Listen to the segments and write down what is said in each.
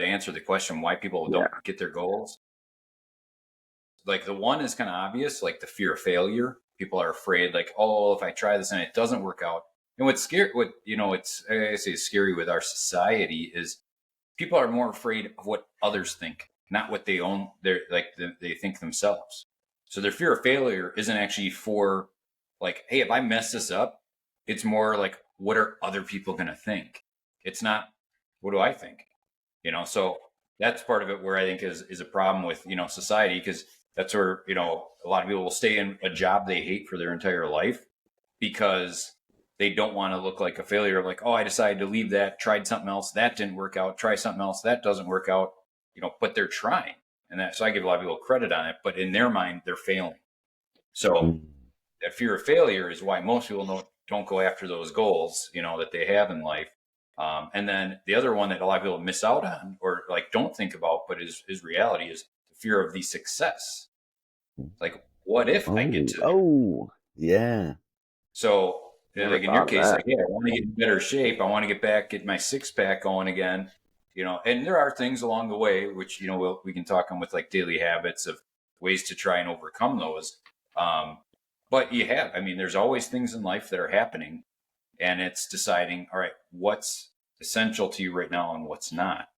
answer the question why people don't get their goals, like the one is kind of obvious, like the fear of failure. People are afraid, like, oh, if I try this and it doesn't work out. And what's scary, it's, I say scary with our society is people are more afraid of what others think, not what they own. They're like, they think themselves. So their fear of failure isn't actually for like, hey, if I mess this up, it's more like, what are other people going to think? It's not, what do I think? So that's part of it where I think is a problem with, society, because that's where, a lot of people will stay in a job they hate for their entire life because they don't want to look like a failure of like, oh, I decided to leave that, tried something else, that didn't work out, try something else, that doesn't work out, but they're trying. So I give a lot of people credit on it, but in their mind, they're failing. So that fear of failure is why most people don't go after those goals, that they have in life. And then the other one that a lot of people miss out on or like don't think about, but is reality, is the fear of the success. Like, what if I get to there? Yeah. So Never like in your thought of case, that. like, yeah, I want to get in better shape. I want to get my 6-pack going again, and there are things along the way, which, we can talk on with like daily habits of ways to try and overcome those. But there's always things in life that are happening, and it's deciding, all right, what's essential to you right now and what's not.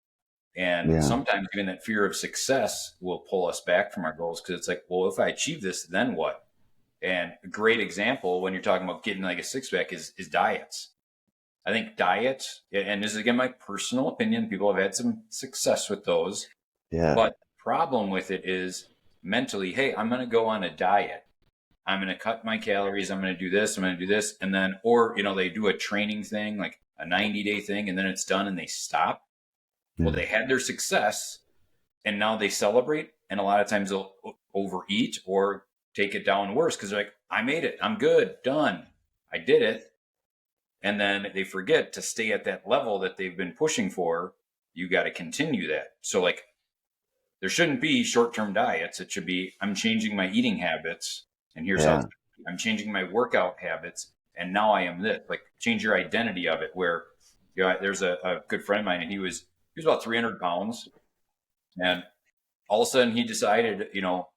And Yeah. sometimes even that fear of success will pull us back from our goals, because it's like, well, if I achieve this, then what? And a great example when you're talking about getting like a 6-pack is diets. I think diets, and this is again my personal opinion, people have had some success with those, Yeah. but the problem with it is mentally, hey, I'm going to go on a diet. I'm going to cut my calories. I'm going to do this. I'm going to do this. And then, or, they do a training thing, like a 90-day thing, and then it's done and they stop. Well, Yeah. they had their success and now they celebrate. And a lot of times they'll overeat or take it down worse because they're like, I made it. I'm good. Done. I did it. And then they forget to stay at that level that they've been pushing for. You got to continue that. So, like, there shouldn't be short-term diets. It should be, I'm changing my eating habits, and here's how Yeah. I'm changing my workout habits, and now I am this. Like, change your identity of it. Where, there's a good friend of mine, and he was about 300 pounds, and all of a sudden he decided,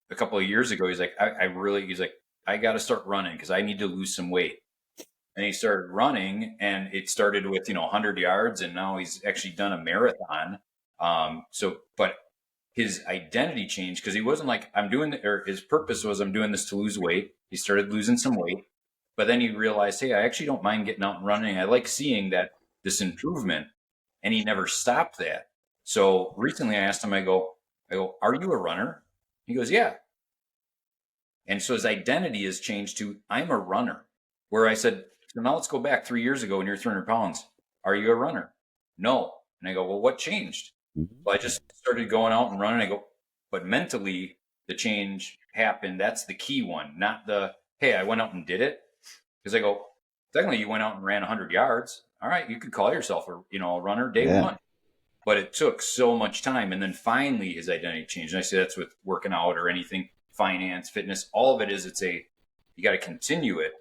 a couple of years ago, he's like, he's like, I got to start running because I need to lose some weight. And he started running, and it started with 100 yards, and now he's actually done a marathon. But his identity changed because he wasn't like, I'm doing it, or his purpose was, I'm doing this to lose weight. He started losing some weight, but then he realized, hey, I actually don't mind getting out and running. I like seeing that this improvement, and he never stopped that. So recently I asked him, I go, are you a runner? He goes, yeah. And so his identity has changed to, I'm a runner. Where I said, so now let's go back 3 years ago when you're 300 pounds. Are you a runner? No. And I go, well, what changed? Well, I just started going out and running. I go, but mentally, the change happened. That's the key one, not the, hey, I went out and did it. Because I go, technically, you went out and ran 100 yards. All right, you could call yourself a runner day Yeah. one. But it took so much time. And then finally, his identity changed. And I say that's with working out or anything, finance, fitness, all of it is, you got to continue it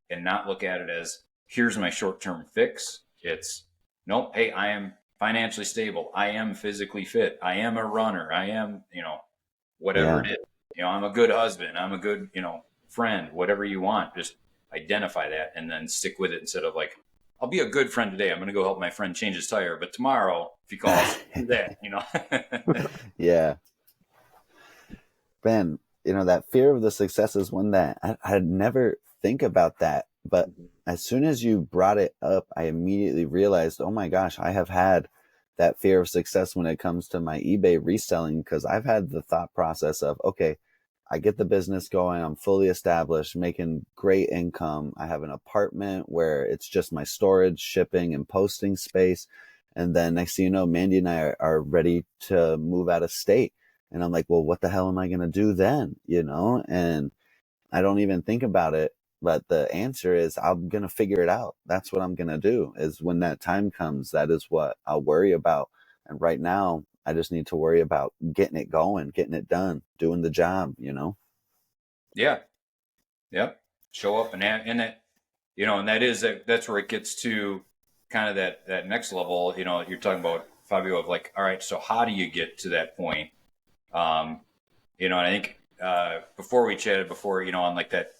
and not look at it as, here's my short-term fix. It's, nope, hey, I am financially stable. I am physically fit. I am a runner. I am, whatever Yeah. it is. I'm a good husband. I'm a good, friend, whatever you want. Just identify that and then stick with it instead of like, I'll be a good friend today. I'm going to go help my friend change his tire. But tomorrow, if he calls, do that. Yeah. Man, that fear of the success is one that I'd never think about that. But as soon as you brought it up, I immediately realized, oh my gosh, I have had that fear of success when it comes to my eBay reselling, because I've had the thought process of, okay, I get the business going. I'm fully established, making great income. I have an apartment where it's just my storage, shipping, and posting space. And then next thing you know, Mandy and I are ready to move out of state. And I'm like, well, what the hell am I going to do then? And I don't even think about it. But the answer is, I'm going to figure it out. That's what I'm going to do, is when that time comes, that is what I'll worry about. And right now, I just need to worry about getting it going, getting it done, doing the job. Yeah. Yep. Show up and that, and that's where it gets to kind of that next level, you're talking about Fabio, of like, all right, so how do you get to that point? Um, and I think before we chatted before, on like that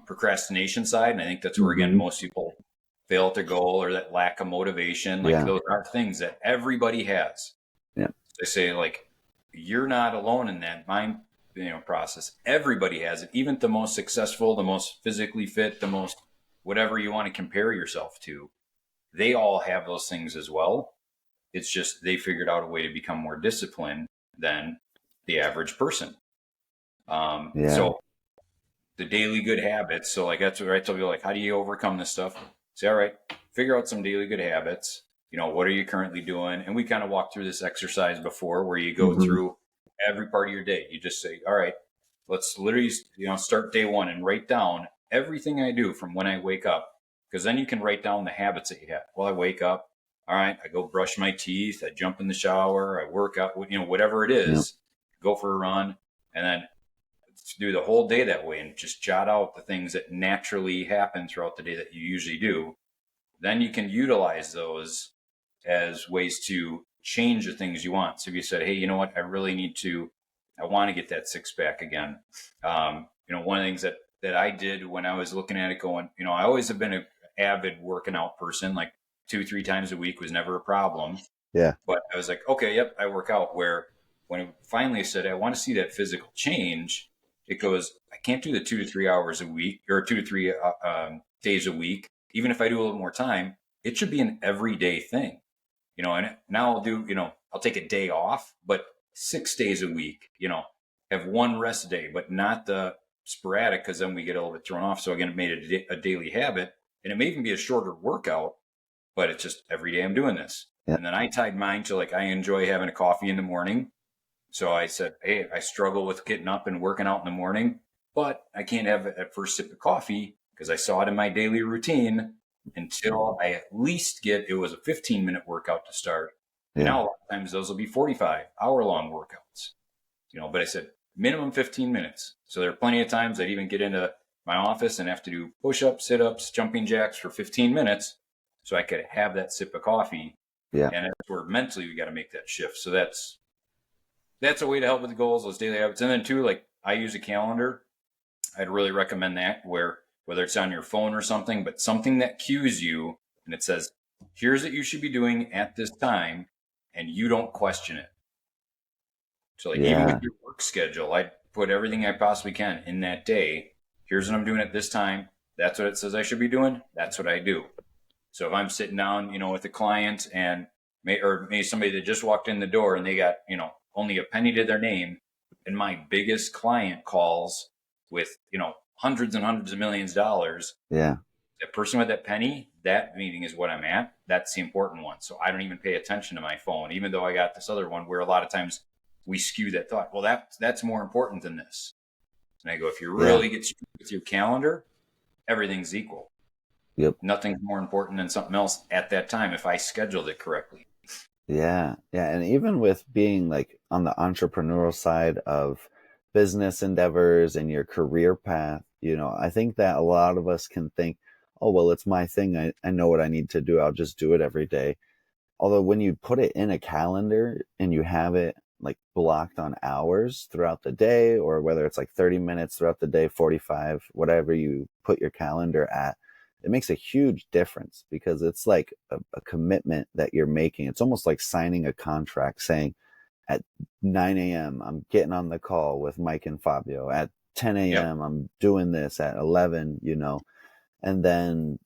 procrastination side, and I think that's where again Mm-hmm. most people fail at their goal, or that lack of motivation. Like Yeah. those are things that everybody has. Yeah. They say like you're not alone in that mind, process. Everybody has it. Even the most successful, the most physically fit, the most whatever you want to compare yourself to, they all have those things as well. It's just they figured out a way to become more disciplined than the average person. Yeah. So the daily good habits. So like that's what I tell people, like, how do you overcome this stuff? Say, all right, figure out some daily good habits. What are you currently doing? And we kind of walked through this exercise before where you go Mm-hmm. through every part of your day. You just say, all right, let's literally, start day one and write down everything I do from when I wake up. Because then you can write down the habits that you have. Well, I wake up. All right, I go brush my teeth. I jump in the shower. I work out, whatever it Yeah. is, go for a run. And then do the whole day that way and just jot out the things that naturally happen throughout the day that you usually do. Then you can utilize those as ways to change the things you want. So if you said, hey, you know what, I want to get that six pack again. One of the things that I did when I was looking at it going, I always have been an avid working out person, like 2-3 times a week was never a problem. Yeah. But I was like, okay, yep, I work out. Where when I finally said, I want to see that physical change, it goes, I can't do the 2 to 3 hours a week or 2 to 3 days a week. Even if I do a little more time, it should be an everyday thing, and now I'll do, I'll take a day off, but 6 days a week, have one rest day, but not the sporadic, because then we get a little bit thrown off. So again, it made it a daily habit, and it may even be a shorter workout, but it's just every day I'm doing this. Yeah. And then I tied mine to like, I enjoy having a coffee in the morning. So I said, hey, I struggle with getting up and working out in the morning, but I can't have that first sip of coffee because I saw it in my daily routine until I at least it was a 15-minute workout to start. And Yeah. now a lot of times those will be 45-hour-long workouts, but I said minimum 15 minutes. So there are plenty of times I'd even get into my office and have to do push-ups, sit-ups, jumping jacks for 15 minutes so I could have that sip of coffee. Yeah. And that's where mentally we got to make that shift. So that's a way to help with the goals, those daily habits. And then too, like I use a calendar. I'd really recommend that, where whether it's on your phone or something, but something that cues you and it says, here's what you should be doing at this time, and you don't question it. So like even with Yeah. your work schedule, I put everything I possibly can in that day. Here's what I'm doing at this time. That's what it says I should be doing. That's what I do. So if I'm sitting down, with a client and maybe somebody that just walked in the door and they got, only a penny to their name, and my biggest client calls with, hundreds and hundreds of millions of dollars, Yeah. the person with that penny, that meeting is what I'm at. That's the important one. So I don't even pay attention to my phone, even though I got this other one where a lot of times we skew that thought. Well, that's more important than this. And I go, if you really get with your calendar, everything's equal. Yep. Nothing's more important than something else at that time if I scheduled it correctly. Yeah. Yeah. And even with being like on the entrepreneurial side of business endeavors and your career path, I think that a lot of us can think, oh, well, it's my thing. I know what I need to do. I'll just do it every day. Although when you put it in a calendar and you have it like blocked on hours throughout the day, or whether it's like 30 minutes throughout the day, 45, whatever you put your calendar at, it makes a huge difference because it's like a commitment that you're making. It's almost like signing a contract saying at 9 a.m. I'm getting on the call with Mike and Fabio. At 10 a.m. Yep. I'm doing this. At 11, and then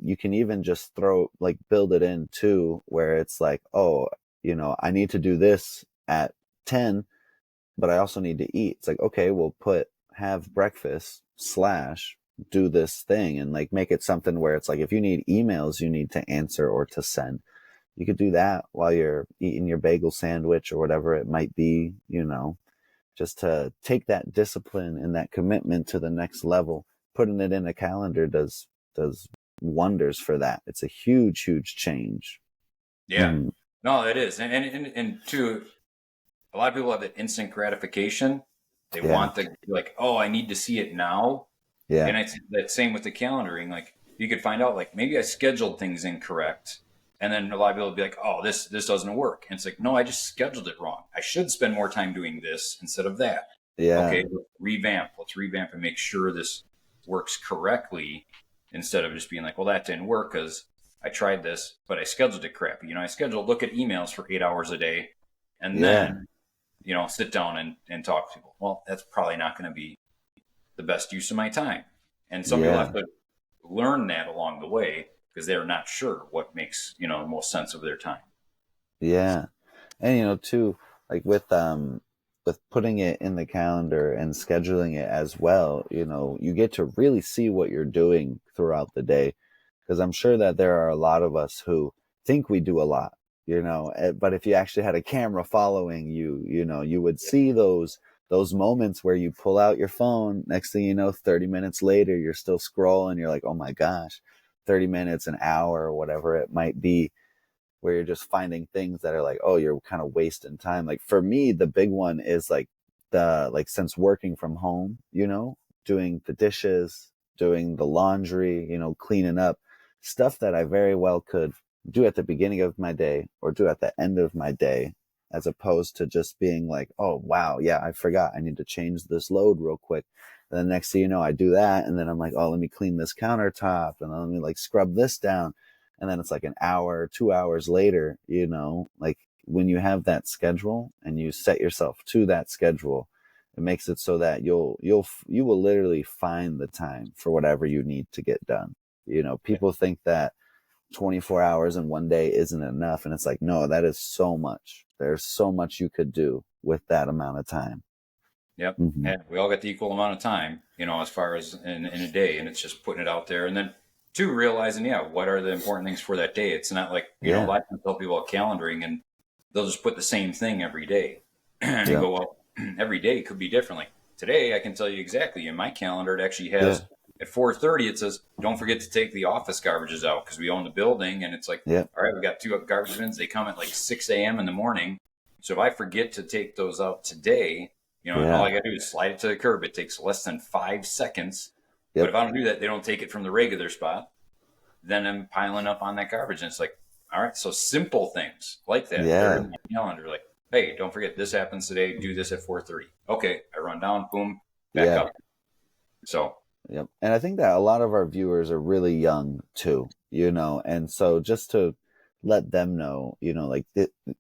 you can even just build it in too, where it's like, oh, I need to do this at 10, but I also need to eat. It's like, okay, we'll have breakfast / do this thing, and like make it something where it's like, if you need emails you need to answer or to send, you could do that while you're eating your bagel sandwich or whatever it might be, just to take that discipline and that commitment to the next level. Putting it in a calendar does wonders for that. It's a huge change. Yeah. No, it is. And two, a lot of people have that instant gratification. They want like, oh, I need to see it now. Yeah. And it's that same with the calendaring. Like you could find out like maybe I scheduled things incorrect. And then a lot of people will be like, oh, this doesn't work. And it's like, no, I just scheduled it wrong. I should spend more time doing this instead of that. Yeah. Okay, let's revamp and make sure this works correctly instead of just being like, well, that didn't work because I tried this, but I scheduled it crappy. I scheduled look at emails for 8 hours a day and Yeah. then, sit down and talk to people. Well, that's probably not going to be the best use of my time. And some people Yeah. have to learn that along the way because they're not sure what makes, the most sense of their time. Yeah. And too, like with putting it in the calendar and scheduling it as well, you get to really see what you're doing throughout the day. Because I'm sure that there are a lot of us who think we do a lot, but if you actually had a camera following you, you would see those moments where you pull out your phone. Next thing you know, 30 minutes later, you're still scrolling. You're like, oh my gosh, 30 minutes, an hour, or whatever it might be, where you're just finding things that are like, oh, you're kind of wasting time. Like for me, the big one is like since working from home, doing the dishes, doing the laundry, cleaning up, stuff that I very well could do at the beginning of my day or do at the end of my day, as opposed to just being like, oh, wow, yeah, I forgot. I need to change this load real quick. And then next thing you know, I do that. And then I'm like, oh, let me clean this countertop. And then let me like scrub this down. And then it's like an hour, 2 hours later, like when you have that schedule and you set yourself to that schedule, it makes it so that you will literally find the time for whatever you need to get done. People think that 24 hours in one day isn't enough. And it's like, no, that is so much. There's so much you could do with that amount of time. Yep. Mm-hmm. And we all get the equal amount of time, as far as in a day. And it's just putting it out there. And then two, realizing, what are the important things for that day? It's not like, a lot of people tell people about calendaring and they'll just put the same thing every day. And they go, well, every day could be different. Like today, I can tell you exactly in my calendar, it actually has at 4:30, it says, don't forget to take the office garbages out because we own the building. And it's like, all right, we got 2 garbage bins. They come at like 6 a.m. in the morning. So if I forget to take those out today, and all I got to do is slide it to the curb. It takes less than 5 seconds. But if I don't do that, they don't take it from the regular spot. Then I'm piling up on that garbage. And it's like, all right, so simple things like that. They're in my calendar. Like, hey, don't forget this happens today. Do this at 4:30. Okay, I run down, boom, back up. So. Yep. And I think that a lot of our viewers are really young too, and so just to let them know, like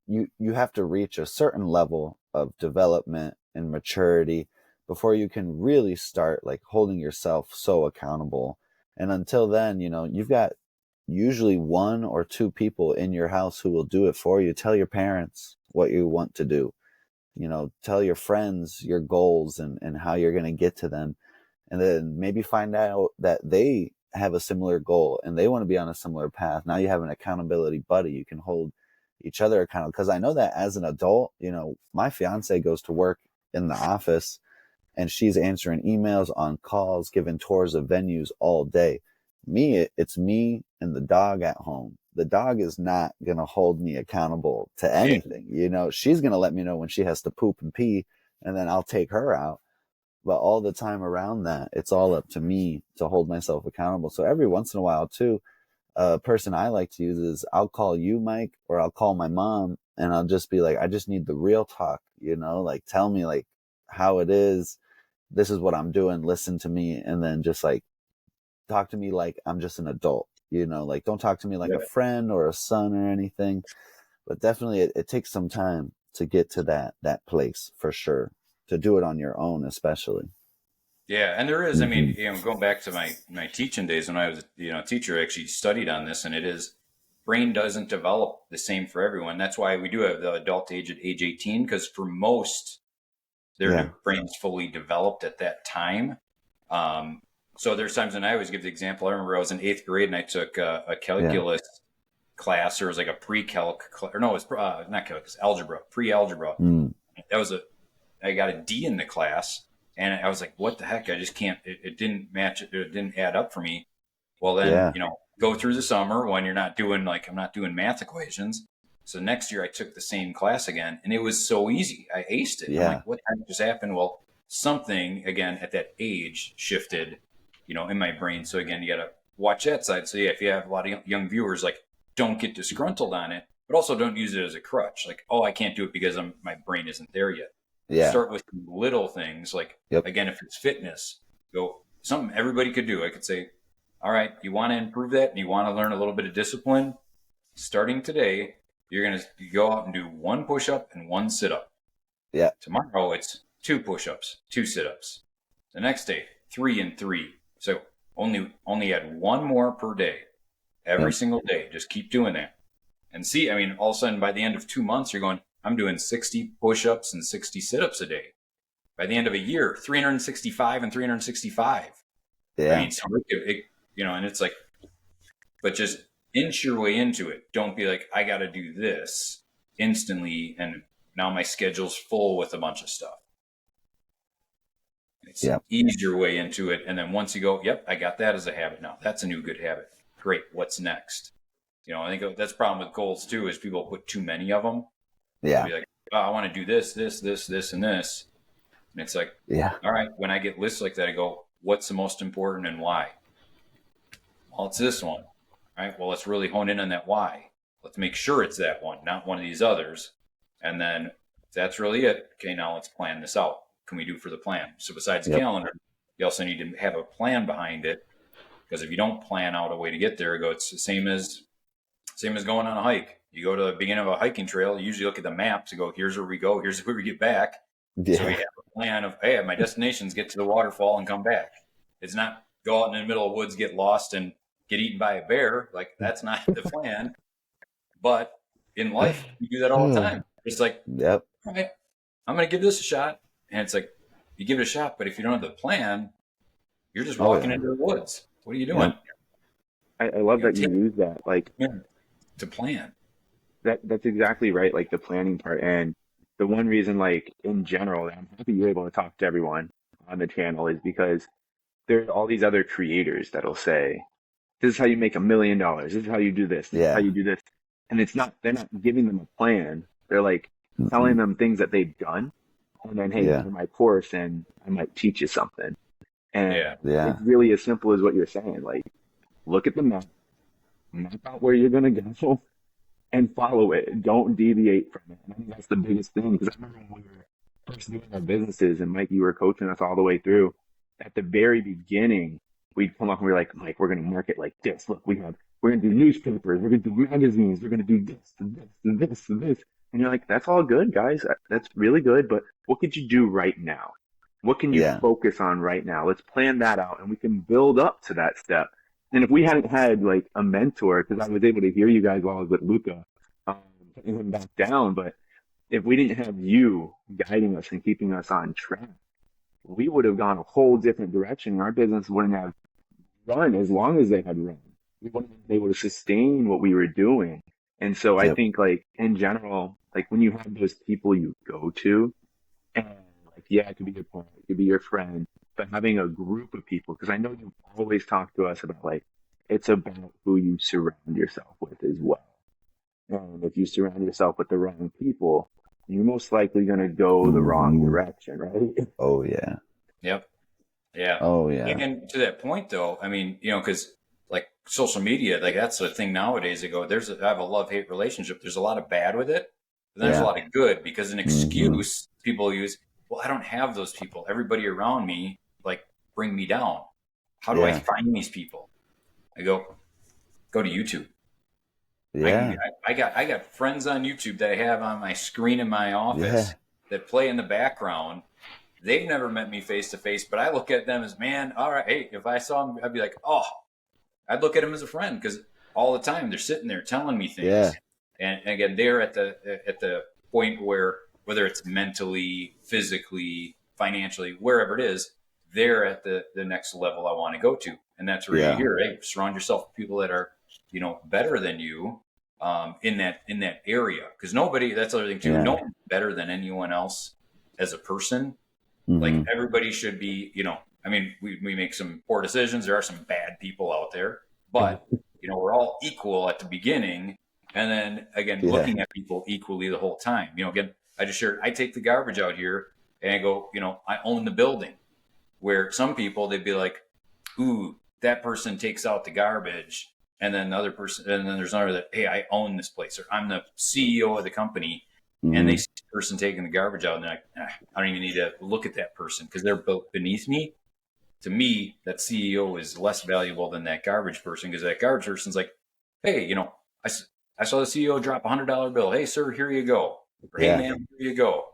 you have to reach a certain level of development and maturity before you can really start like holding yourself so accountable. And until then, you've got usually 1 or 2 people in your house who will do it for you. Tell your parents what you want to do, tell your friends your goals and how you're going to get to them. And then maybe find out that they have a similar goal and they want to be on a similar path. Now you have an accountability buddy. You can hold each other accountable. Because I know that as an adult, my fiance goes to work in the office and she's answering emails, on calls, giving tours of venues all day. It's me and the dog at home. The dog is not going to hold me accountable to anything. She's going to let me know when she has to poop and pee, and then I'll take her out. But all the time around that, it's all up to me to hold myself accountable. So every once in a while too, a person I like to use is I'll call you, Mike, or I'll call my mom and I'll just be like, I just need the real talk, like tell me like how it is. This is what I'm doing. Listen to me. And then just like talk to me like I'm just an adult, like don't talk to me like a friend or a son or anything. But definitely it takes some time to get to that place for sure. To do it on your own, especially. Yeah, and there is. I mean, going back to my teaching days when I was, a teacher, I actually studied on this, and it is brain doesn't develop the same for everyone. That's why we do have the adult age at age 18, because for most, their brain's fully developed at that time. So there's times when I always give the example. I remember I was in 8th grade and I took a calculus class. Or it was like a pre-calc, or no, it was not calculus, algebra, pre-algebra. I got a D in the class, and I was like, what the heck? I just can't, it didn't match, it didn't add up for me. Well, then, go through the summer when you're not doing, like, I'm not doing math equations. So next year I took the same class again, and it was so easy. I aced it. Yeah. I'm like, what just happened? Well, something, again, at that age shifted, in my brain. So again, you got to watch that side. So yeah, if you have a lot of young viewers, like, don't get disgruntled on it, but also don't use it as a crutch. Like, oh, I can't do it because my brain isn't there yet. Yeah. Start with little things. Like, Yep. again, if it's fitness, go something everybody could do. I could say, all right, you want to improve that and you want to learn a little bit of discipline. Starting today, you're going to go out and do 1 push-up and 1 sit-up. Yeah. Tomorrow, it's 2 push-ups, 2 sit-ups. The next day, 3 and 3. So only add 1 more per day, every single day. Just keep doing that. And see, I mean, all of a sudden, by the end of 2 months, you're going, I'm doing 60 push-ups and 60 sit-ups a day. By the end of a year, 365 and 365. Yeah. I mean, so and it's like, but just inch your way into it. Don't be like, I got to do this instantly, and now my schedule's full with a bunch of stuff. It's an easier way into it. And then once you go, yep, I got that as a habit now. That's a new good habit. Great. What's next? I think that's the problem with goals too, is people put too many of them. Yeah. Be like, oh, I want to do this, and this. And it's like, all right, when I get lists like that, I go, what's the most important and why? Well, it's this one. All right. Well, let's really hone in on that why. Let's make sure it's that one, not one of these others. And then if that's really it, okay, now let's plan this out. What can we do for the plan? So besides the calendar, you also need to have a plan behind it, because if you don't plan out a way to get there, it's the same as going on a hike. You go to the beginning of a hiking trail, you usually look at the maps and go, here's where we go, here's where we get back. Yeah. So we have a plan of, hey, my destination's get to the waterfall and come back. It's not go out in the middle of the woods, get lost, and get eaten by a bear. Like, that's not the plan. But in life, you do that all the time. It's like, all right, I'm going to give this a shot. And it's like, you give it a shot, but if you don't have the plan, you're just walking into the woods. What are you doing? I love that you use that, like, to plan. That's exactly right, like the planning part. And the one reason, like, in general, that I'm happy you're able to talk to everyone on the channel is because there's all these other creators that'll say, this is how you make $1 million. This is how you do this. This is how you do this. And they're not giving them a plan. They're like telling them things that they've done. And then, hey, here's my course and I might teach you something. And it's really as simple as what you're saying. Like, look at the map out where you're going to go and follow it. Don't deviate from it. And I think that's the biggest thing. Because I remember when we were first doing our businesses and Mike, you were coaching us all the way through. At the very beginning, we'd come up and we were like, Mike, we're going to market like this. Look, we're going to do newspapers. We're going to do magazines. We're going to do this and this and this and this. And you're like, that's all good, guys. That's really good. But what could you do right now? What can you focus on right now? Let's plan that out and we can build up to that step. And if we hadn't had like a mentor, because I was able to hear you guys while I was with Luca, putting him back down. But if we didn't have you guiding us and keeping us on track, we would have gone a whole different direction. Our business wouldn't have run as long as they had run. We wouldn't have been able to sustain what we were doing. And so I think, like, in general, like when you have those people you go to, and like, it could be your parent, it could be your friend, but having a group of people, because I know you always talk to us about, like, it's about who you surround yourself with as well. And if you surround yourself with the wrong people, you're most likely going to go the wrong direction, right? Oh, yeah. Yep. Yeah. Oh, yeah. And to that point, though, I mean, because like social media, like that's the thing nowadays. I have a love-hate relationship. There's a lot of bad with it, but there's a lot of good, because an excuse people use, well, I don't have those people. Everybody around me, like, bring me down. How do I find these people? I go to YouTube. Yeah. I got friends on YouTube that I have on my screen in my office that play in the background. They've never met me face to face, but I look at them as, man, all right, hey, if I saw them, I'd be like, oh, I'd look at them as a friend, because all the time they're sitting there telling me things. Yeah. And again, they're at the point where, whether it's mentally, physically, financially, wherever it is, they're at the next level I want to go to. And that's where you hear, hey, surround yourself with people that are, better than you in that area. Because that's the other thing too. No one's better than anyone else as a person. Like, everybody should be, I mean, we make some poor decisions. There are some bad people out there, but we're all equal at the beginning. And then again, looking at people equally the whole time. Again, I just shared, I take the garbage out here and I go, I own the building. Where some people, they'd be like, ooh, that person takes out the garbage and then the other person, and then there's another that, hey, I own this place, or I'm the CEO of the company, and they see the person taking the garbage out, and they're like, I don't even need to look at that person because they're beneath me. To me, that CEO is less valuable than that garbage person, because that garbage person's like, hey, I saw the CEO drop $100 bill. Hey, sir, here you go. Or, hey, ma'am, here you go.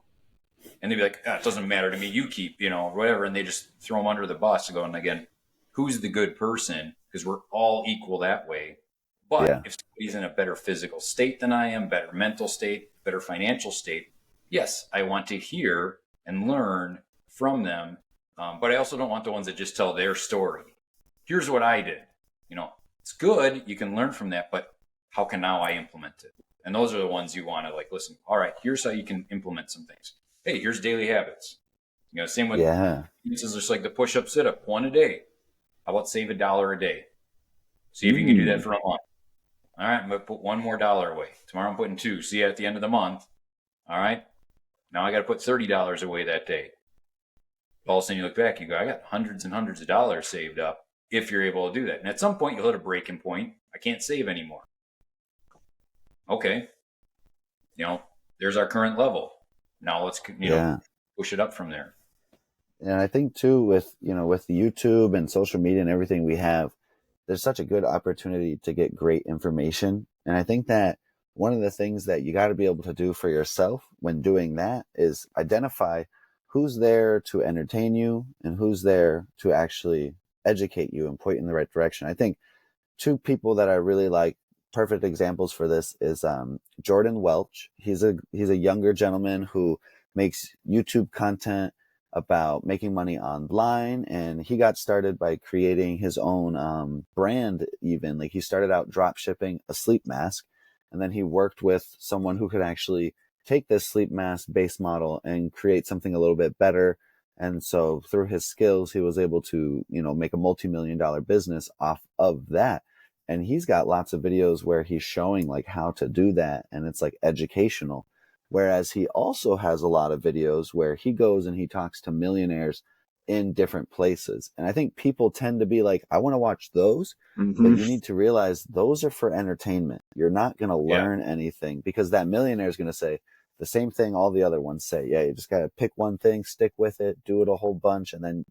And they'd be like, it doesn't matter to me. You keep, whatever. And they just throw them under the bus. Going, again, who's the good person? Because we're all equal that way. But if somebody's in a better physical state than I am, better mental state, better financial state, yes, I want to hear and learn from them. But I also don't want the ones that just tell their story. Here's what I did. It's good. You can learn from that, but how can now I implement it? And those are the ones you want to listen. All right, here's how you can implement some things. Hey, here's daily habits. Same with this is just like the push-up, sit-up, one a day. How about save $1 a day? See if you can do that for a month. All right, I'm going to put $1 more away. Tomorrow I'm putting $2. See you at the end of the month. All right, now I got to put $30 away that day. All of a sudden you look back, you go, I got hundreds and hundreds of dollars saved up if you're able to do that. And at some point you'll hit a breaking point. I can't save anymore. Okay. There's our current level. Now let's, push it up from there. And I think too, with YouTube and social media and everything we have, there's such a good opportunity to get great information. And I think that one of the things that you got to be able to do for yourself when doing that is identify who's there to entertain you and who's there to actually educate you and point you in the right direction. I think two people that I really like, perfect examples for this, is Jordan Welch. He's a younger gentleman who makes YouTube content about making money online, and he got started by creating his own brand. Even he started out drop shipping a sleep mask, and then he worked with someone who could actually take this sleep mask base model and create something a little bit better. And so through his skills, he was able to make a multi-million-dollar business off of that. And he's got lots of videos where he's showing how to do that, and it's educational. Whereas he also has a lot of videos where he goes and he talks to millionaires in different places. And I think people tend to be like, I want to watch those, but you need to realize those are for entertainment. You're not going to learn anything, because that millionaire is going to say the same thing all the other ones say. Yeah, you just got to pick one thing, stick with it, do it a whole bunch, and then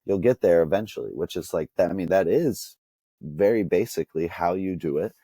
you'll get there eventually, which is that. I mean, that is very basically how you do it,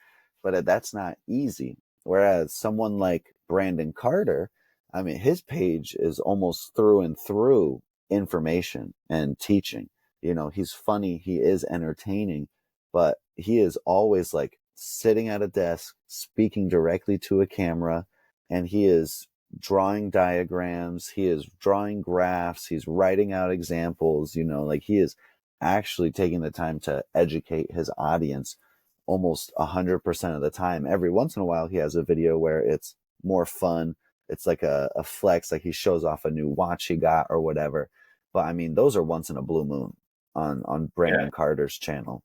but that's not easy. Whereas someone like Brandon Carter, I mean, his page is almost through and through information and teaching. He's funny, he is entertaining, but he is always sitting at a desk, speaking directly to a camera, and he is drawing diagrams, he is drawing graphs, he's writing out examples, he is actually taking the time to educate his audience almost 100% of the time. Every once in a while, he has a video where it's more fun. It's a flex, he shows off a new watch he got or whatever. But I mean, those are once in a blue moon on Brandon Carter's channel.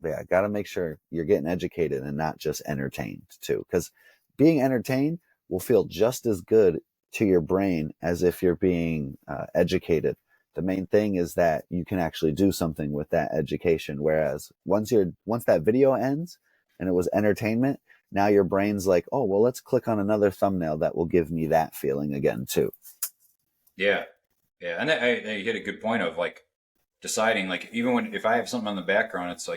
But yeah, got to make sure you're getting educated and not just entertained too, because being entertained will feel just as good to your brain as if you're being educated. The main thing is that you can actually do something with that education. Whereas once that video ends and it was entertainment, now your brain's like, oh, well, let's click on another thumbnail that will give me that feeling again too. Yeah. Yeah. And you hit a good point of deciding, even if I have something on the background, it's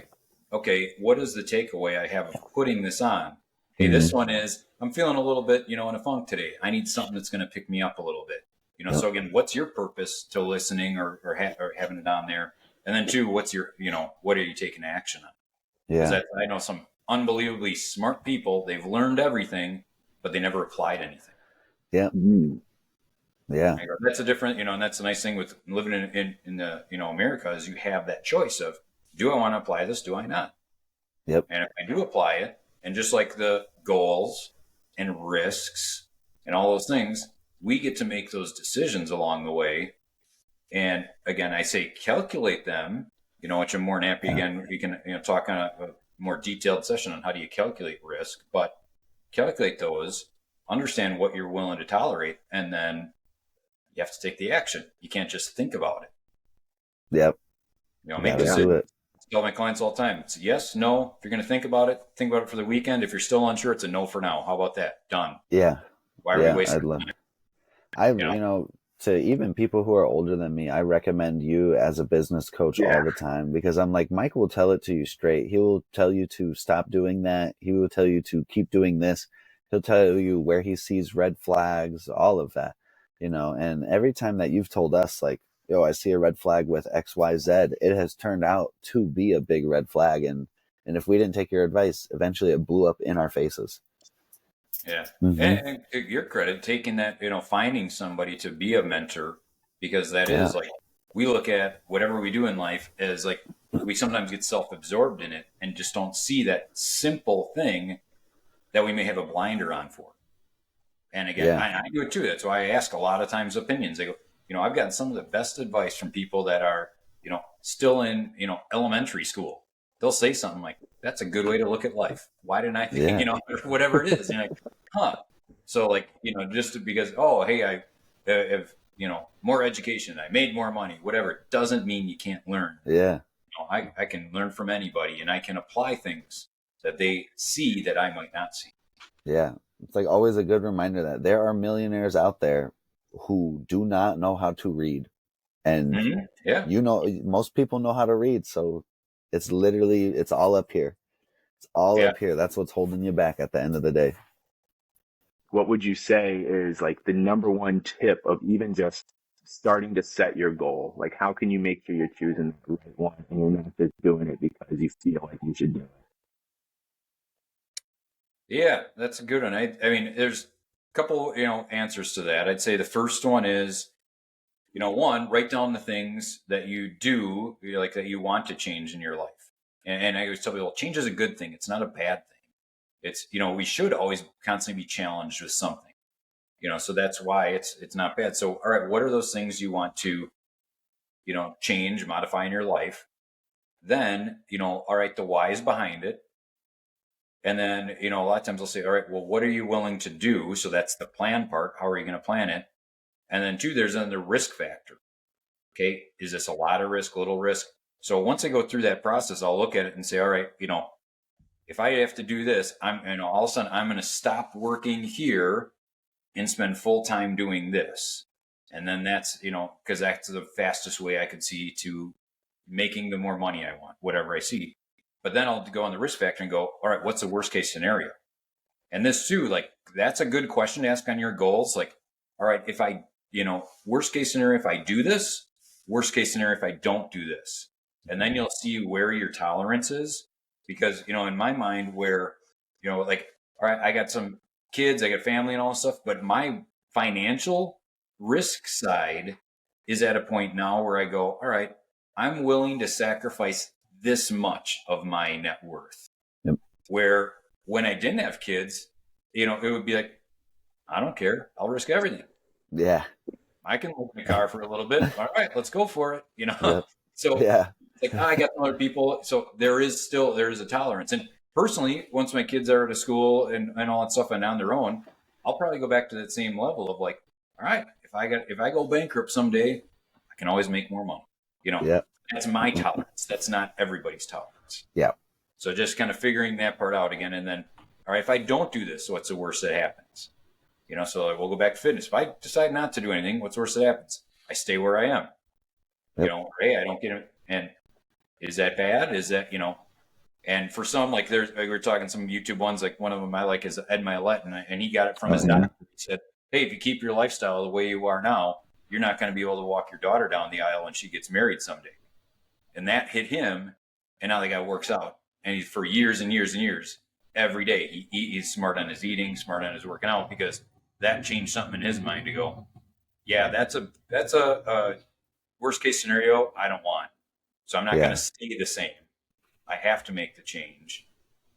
okay, what is the takeaway I have of putting this on? Hey, this one is, I'm feeling a little bit, in a funk today. I need something that's going to pick me up a little bit. So again, what's your purpose to listening or having it on there? And then two, what's your, what are you taking action on? Because I know some unbelievably smart people, they've learned everything, but they never applied anything. Yeah. Yeah. That's a different, and that's a nice thing with living in the, America, is you have that choice of, do I want to apply this? Do I not? Yep. And if I do apply it, and just like the goals and risks and all those things, we get to make those decisions along the way. And again, I say calculate them, which I'm more than happy. Again, we can talk on a more detailed session on how do you calculate risk, but calculate those, understand what you're willing to tolerate, and then you have to take the action. You can't just think about it. Yep. Make decisions. tell my clients all the time. It's yes, no. If you're going to think about it for the weekend. If you're still unsure, it's a no for now. How about that? Done. Yeah. Why are we Yeah. wasting time? You know, to even people who are older than me, I recommend you as a business coach Yeah. all the time, because I'm like, Mike will tell it to you straight. He will tell you to stop doing that. He will tell you to keep doing this. He'll tell you where he sees red flags, all of that, you know. And every time that you've told us, like, yo, I see a red flag with XYZ, it has turned out to be a big red flag. And if we didn't take your advice, eventually it blew up in our faces. Yeah. Mm-hmm. And to your credit, taking that, finding somebody to be a mentor, because that Yeah. is like, we look at whatever we do in life as like, we sometimes get self-absorbed in it and just don't see that simple thing that we may have a blinder on for. And again, Yeah. I do it too. That's why I ask a lot of times opinions. I go, I've gotten some of the best advice from people that are, still in, elementary school. They'll say something like, that's a good way to look at life. Why didn't I think, Yeah. or whatever it is. And you're like, huh. So like, just because, oh, hey, I have, more education, I made more money, whatever, it doesn't mean you can't learn. Yeah. I can learn from anybody, and I can apply things that they see that I might not see. Yeah. It's like always a good reminder that there are millionaires out there who do not know how to read. And Mm-hmm. Yeah. most people know how to read. So it's all up here. It's all Yeah. up here. That's what's holding you back at the end of the day. What would you say is like the number one tip of even just starting to set your goal? Like, how can you make sure you're choosing the right one and you're not just doing it because you feel like you should do it? Yeah, that's a good one. I mean, there's a couple, answers to that. I'd say the first one is, one, write down the things that you do, like that you want to change in your life. And I always tell people, change is a good thing. It's not a bad thing. It's, we should always constantly be challenged with something, so that's why it's not bad. So, all right, what are those things you want to, change, modify in your life? Then, all right, the whys behind it. And then, a lot of times I'll say, all right, well, what are you willing to do? So that's the plan part. How are you going to plan it? And then two, there's then the risk factor. Okay. Is this a lot of risk, little risk? So once I go through that process, I'll look at it and say, all right, if I have to do this, all of a sudden I'm going to stop working here and spend full time doing this. And then that's, because that's the fastest way I could see to making the more money I want, whatever I see. But then I'll go on the risk factor and go, all right, what's the worst case scenario? And this too, like, that's a good question to ask on your goals. Like, all right, if I, worst case scenario, if I do this, worst case scenario, if I don't do this. And then you'll see where your tolerance is. Because, in my mind, where, like, all right, I got some kids, I got family and all this stuff, but my financial risk side is at a point now where I go, all right, I'm willing to sacrifice this much of my net worth. Yep. Where when I didn't have kids, it would be like, I don't care. I'll risk everything. Yeah. I can live in the car for a little bit. All right, let's go for it. Yep. So Yeah. it's like, I got some other people. So there is a tolerance. And personally, once my kids are to school and all that stuff and on their own, I'll probably go back to that same level of like, all right, if I go bankrupt someday, I can always make more money. Yep. That's my tolerance. That's not everybody's tolerance. Yeah. So just kind of figuring that part out again. And then, all right, if I don't do this, what's the worst that happens? So like, we'll go back to fitness. If I decide not to do anything, what's the worst that happens? I stay where I am. Yep. Hey, I don't get it. And is that bad? Is that, and for some, like we were talking some YouTube ones, like one of them I like is Ed Milet, and he got it from his doctor. He said, hey, if you keep your lifestyle the way you are now, you're not going to be able to walk your daughter down the aisle when she gets married someday. And that hit him, and now the guy works out. And he's for years and years and years, every day, he's smart on his eating, smart on his working out, because that changed something in his mind to go, yeah, that's a worst case scenario I don't want. So I'm not going to stay the same. I have to make the change,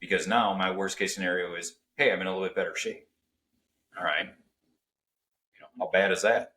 because now my worst case scenario is, hey, I'm in a little bit better shape. All right. How bad is that?